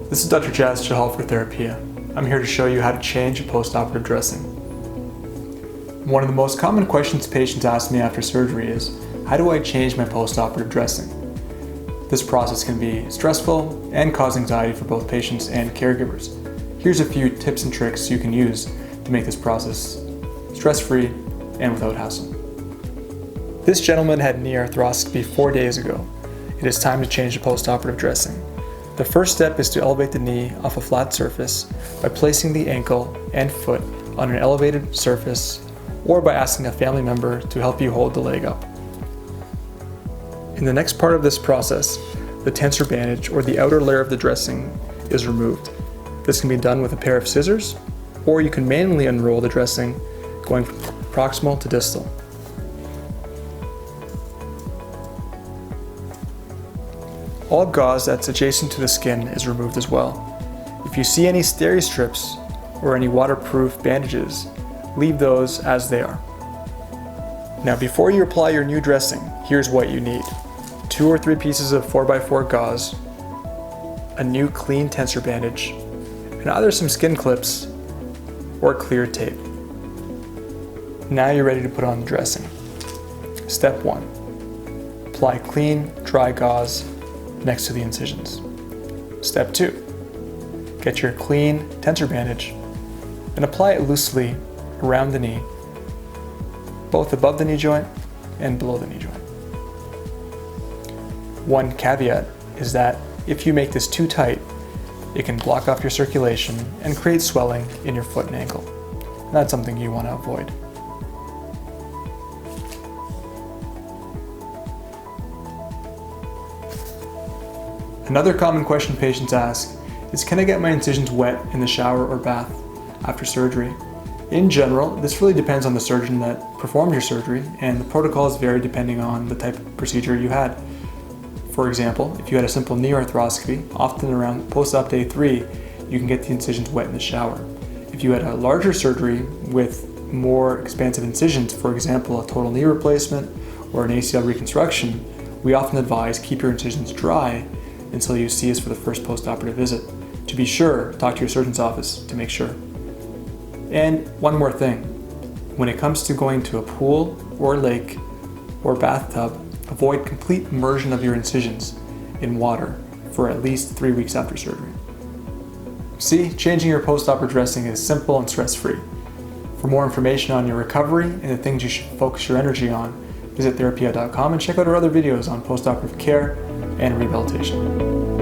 This is Dr. Chahal for Therapia. I'm here to show you how to change a post-operative dressing. One of the most common questions patients ask me after surgery is, how do I change my post-operative dressing? This process can be stressful and cause anxiety for both patients and caregivers. Here's a few tips and tricks you can use to make this process stress-free and without hassle. This gentleman had knee arthroscopy 4 days ago. It is time to change the post-operative dressing. The first step is to elevate the knee off a flat surface by placing the ankle and foot on an elevated surface or by asking a family member to help you hold the leg up. In the next part of this process, the tensor bandage or the outer layer of the dressing is removed. This can be done with a pair of scissors, or you can manually unroll the dressing going from proximal to distal. All gauze that's adjacent to the skin is removed as well. If you see any steri-strips or any waterproof bandages, leave those as they are. Now before you apply your new dressing, here's what you need. 2 or 3 pieces of 4x4 gauze, a new clean tensor bandage, and either some skin clips or clear tape. Now you're ready to put on the dressing. Step 1. Apply clean, dry gauze next to the incisions. Step 2. Get your clean tensor bandage and apply it loosely around the knee, both above the knee joint and below the knee joint. One caveat is that if you make this too tight, it can block off your circulation and create swelling in your foot and ankle. And that's something you want to avoid. Another common question patients ask is, can I get my incisions wet in the shower or bath after surgery? In general, this really depends on the surgeon that performed your surgery, and the protocols vary depending on the type of procedure you had. For example, if you had a simple knee arthroscopy, often around post-op day 3, you can get the incisions wet in the shower. If you had a larger surgery with more expansive incisions, for example, a total knee replacement or an ACL reconstruction, we often advise keep your incisions dry until you see us for the first post-operative visit. To be sure, talk to your surgeon's office to make sure. And one more thing, when it comes to going to a pool or lake or bathtub, avoid complete immersion of your incisions in water for at least 3 weeks after surgery. See, changing your post-operative dressing is simple and stress-free. For more information on your recovery and the things you should focus your energy on, visit therapia.com and check out our other videos on post-operative care and rehabilitation.